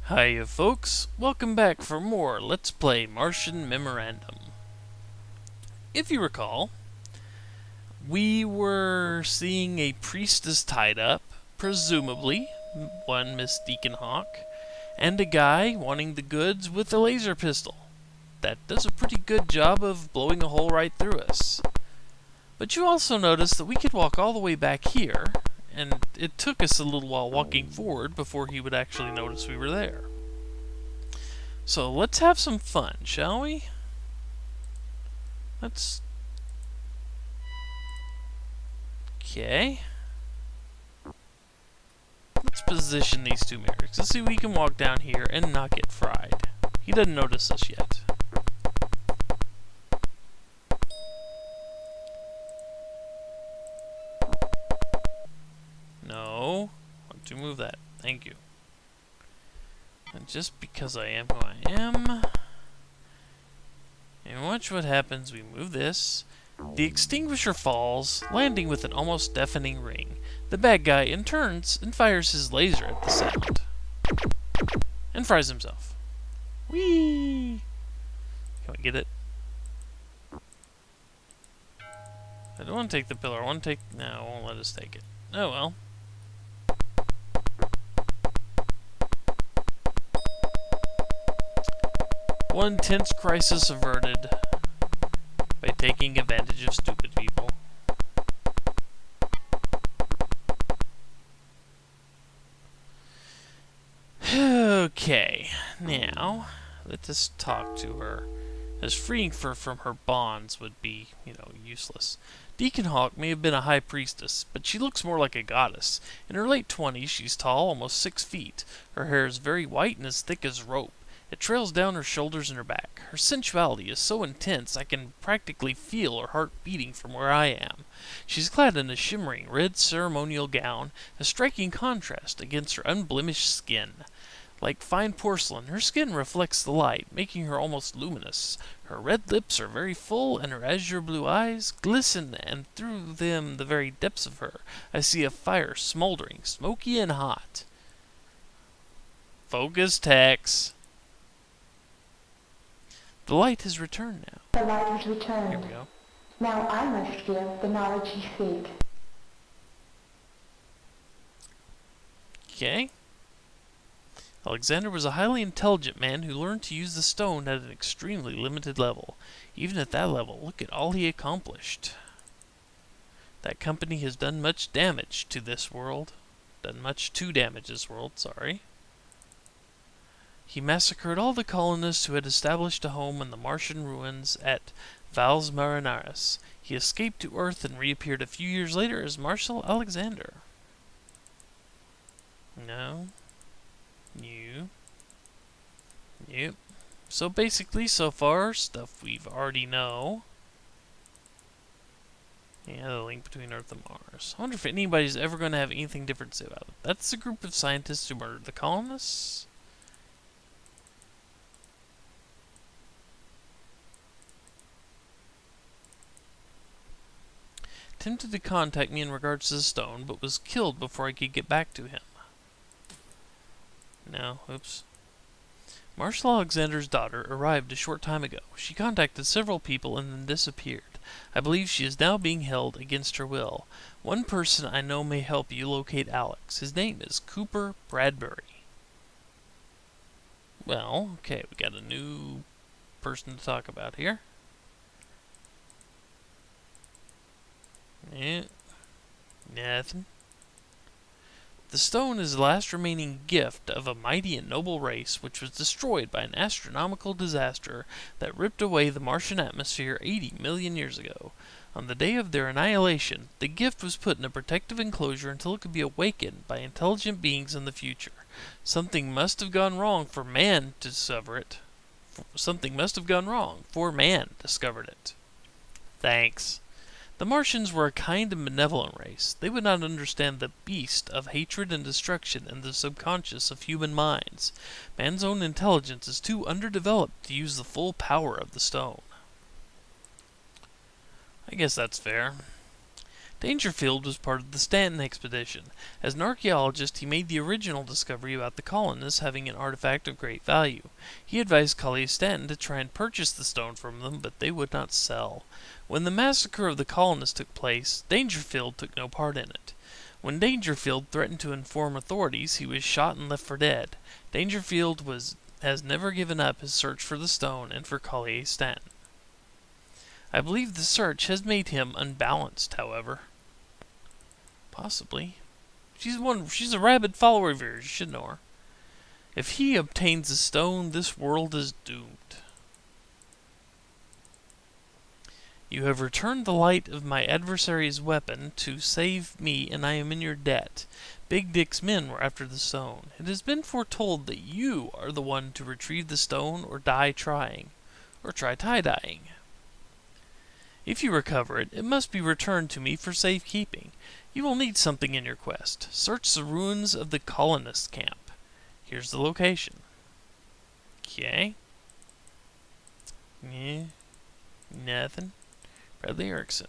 Hiya folks, welcome back for more Let's Play Martian Memorandum. If you recall, we were seeing a priestess tied up, presumably one Miss Deacon Hawke, and a guy wanting the goods with a laser pistol. That does a pretty good job of blowing a hole right through us. But you also notice that we could walk all the way back here, and it took us a little while walking forward before he would actually notice we were there. So let's have some fun, shall we? Okay. Let's position these two mirrors. Let's see if we can walk down here and not get fried. He doesn't notice us yet. No. Want to move that. Thank you. And just because I am who I am... And watch what happens. We move this. The extinguisher falls, landing with an almost deafening ring. The bad guy in turns and fires his laser at the sound. And fries himself. Whee! Can we get it? I don't want to take the pillar. I want to take... No, it won't let us take it. Oh well. One tense crisis averted by taking advantage of stupid people. Okay, now let us talk to her, as freeing her from her bonds would be, useless. Deacon Hawke may have been a high priestess, but she looks more like a goddess. In her late 20s, she's tall, almost 6 feet. Her hair is very white and as thick as rope. It trails down her shoulders and her back. Her sensuality is so intense I can practically feel her heart beating from where I am. She's clad in a shimmering red ceremonial gown, a striking contrast against her unblemished skin. Like fine porcelain, her skin reflects the light, making her almost luminous. Her red lips are very full, and her azure blue eyes glisten, and through them, the very depths of her, I see a fire smoldering, smoky and hot. Focus, Tex. The light has returned now. The light has returned. Here we go. Now I must give the knowledge you seek. Okay. Alexander was a highly intelligent man who learned to use the stone at an extremely limited level. Even at that level, look at all he accomplished. That company has done much damage to this world. Done much to damage this world, sorry. He massacred all the colonists who had established a home in the Martian ruins at Valles Marineris. He escaped to Earth and reappeared a few years later as Marshal Alexander. No. You. Yep. So basically, so far, stuff we've already know. Yeah, the link between Earth and Mars. I wonder if anybody's ever going to have anything different to say about it. That's the group of scientists who murdered the colonists. Attempted to contact me in regards to the stone, but was killed before I could get back to him. No, oops. Marshal Alexander's daughter arrived a short time ago. She contacted several people and then disappeared. I believe she is now being held against her will. One person I know may help you locate Alex. His name is Cooper Bradbury. Well, okay, we got a new person to talk about here. Yeah, nothing. The stone is the last remaining gift of a mighty and noble race which was destroyed by an astronomical disaster that ripped away the Martian atmosphere 80 million years ago. On the day of their annihilation, the gift was put in a protective enclosure until it could be awakened by intelligent beings in the future. Something must have gone wrong for man to discover it. Something must have gone wrong, for man discovered it. Thanks. The Martians were a kind and benevolent race. They would not understand the beast of hatred and destruction in the subconscious of human minds. Man's own intelligence is too underdeveloped to use the full power of the stone. I guess that's fair. Dangerfield was part of the Stanton expedition. As an archaeologist, he made the original discovery about the colonists having an artifact of great value. He advised Collier Stanton to try and purchase the stone from them, but they would not sell. When the massacre of the colonists took place, Dangerfield took no part in it. When Dangerfield threatened to inform authorities, he was shot and left for dead. Dangerfield has never given up his search for the stone and for Collier Stanton. I believe the search has made him unbalanced, however. Possibly. She's a rabid follower of yours, you should know her. If he obtains the stone, this world is doomed. You have returned the light of my adversary's weapon to save me, and I am in your debt. Big Dick's men were after the stone. It has been foretold that you are the one to retrieve the stone or die trying. Or try tie-dyeing. If you recover it, it must be returned to me for safekeeping. You will need something in your quest. Search the ruins of the colonist camp. Here's the location. Okay. Yeah. Nothing. Bradley Erickson.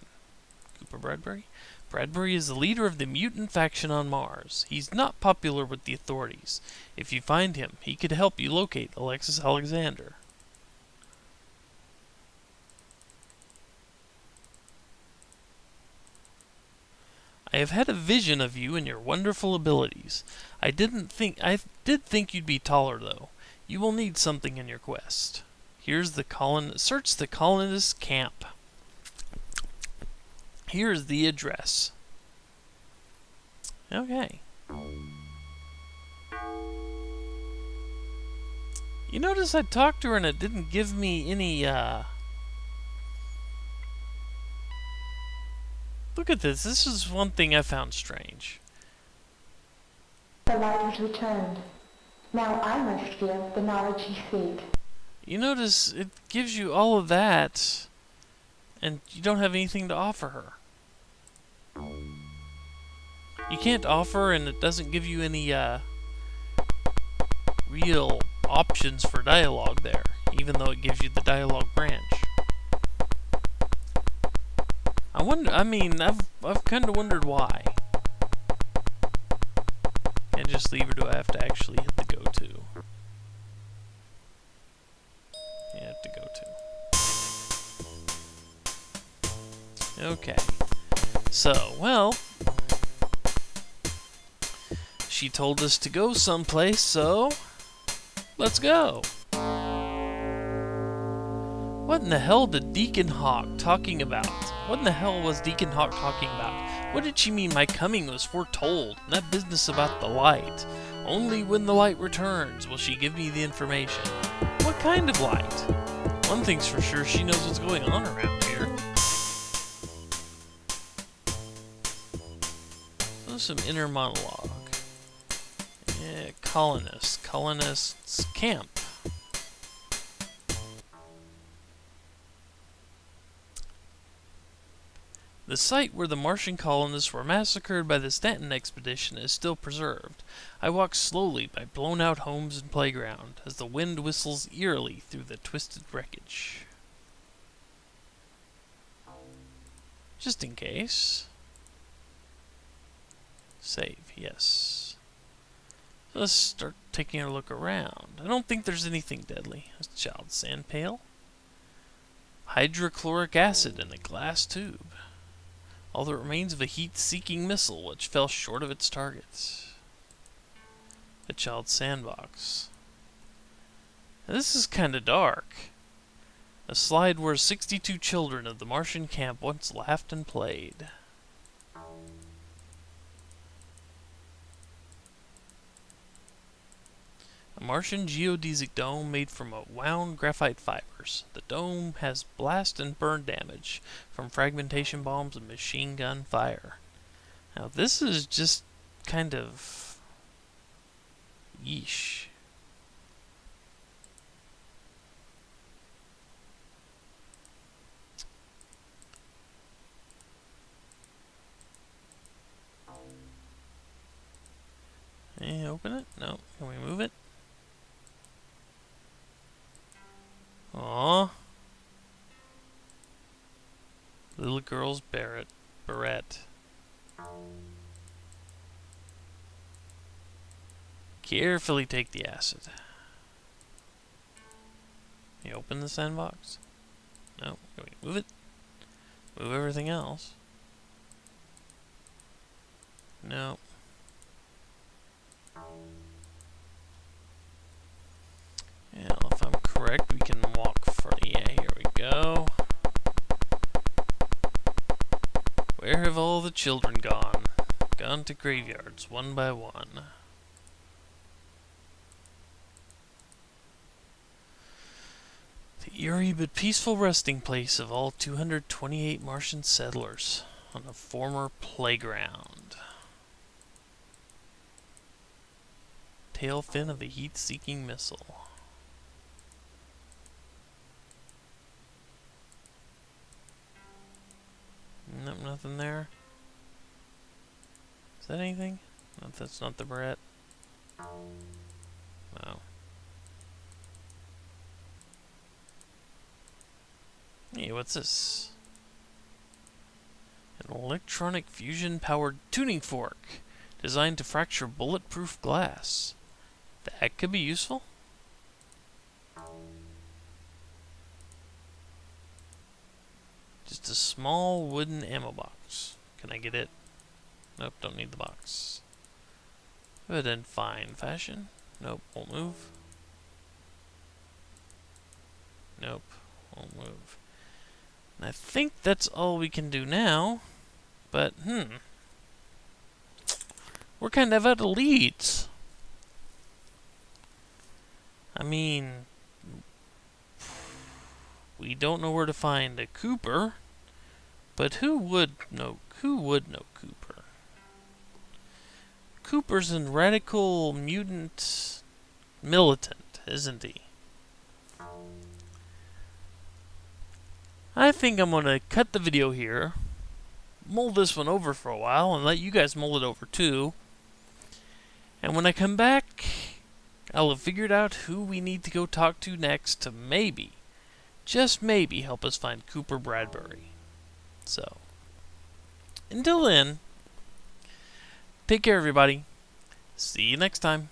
Cooper Bradbury. Bradbury is the leader of the mutant faction on Mars. He's not popular with the authorities. If you find him, he could help you locate Alexis Alexander. I have had a vision of you and your wonderful abilities. I did think you'd be taller, though. You will need something in your quest. Here's the search the colonist camp. Here's the address. Okay. You notice I talked to her and it didn't give me any, Look at this. This is one thing I found strange. The light is returned. Now I must give the knowledge you seek. You notice it gives you all of that, and you don't have anything to offer her. You can't offer, and it doesn't give you any real options for dialogue there, even though it gives you the dialogue branch. I've kind of wondered why. Can't just leave her, do I have to actually hit the go-to? Yeah, hit the go-to. Okay. So, well, she told us to go someplace, so let's go. What in the hell did Deacon Hawke talking about? What in the hell was Deacon Hawke talking about? What did she mean my coming was foretold? And that business about the light. Only when the light returns will she give me the information. What kind of light? One thing's for sure, she knows what's going on around here. Oh, some inner monologue. Yeah, colonists camp. The site where the Martian colonists were massacred by the Stanton expedition is still preserved. I walk slowly by blown-out homes and playground as the wind whistles eerily through the twisted wreckage. Just in case. Save, yes. So let's start taking a look around. I don't think there's anything deadly. A child's sand pail. Hydrochloric acid in a glass tube. All that remains of a heat-seeking missile which fell short of its targets. A child's sandbox. Now, this is kinda dark. A slide where 62 children of the Martian camp once laughed and played. A Martian geodesic dome made from wound graphite fibers. The dome has blast and burn damage from fragmentation bombs and machine gun fire. Now this is just kind of yeesh. Can you open it? No. Can we move it? Aww. Little girl's beret. Carefully take the acid. You open the sandbox? No. Can we move it? Move everything else? No. Well, if I'm correct, we can walk for... Yeah, here we go. Where have all the children gone? Gone to graveyards, one by one. The eerie but peaceful resting place of all 228 Martian settlers on a former playground. Tail fin of a heat-seeking missile. Nope, nothing there. Is that anything? No, that's not the Brett. No. Hey, what's this? An electronic fusion-powered tuning fork designed to fracture bulletproof glass. That could be useful. Just a small wooden ammo box. Can I get it? Nope, don't need the box. Good and fine fashion. Nope, won't move. Nope, won't move. And I think that's all we can do now. But, we're kind of out of leads. I mean, we don't know where to find a Cooper, but who would know Cooper? Cooper's a radical mutant militant, isn't he? I think I'm gonna cut the video here, mull this one over for a while, and let you guys mull it over too. And when I come back, I'll have figured out who we need to go talk to next to maybe, just maybe, help us find Cooper Bradbury. So, until then, take care everybody. See you next time.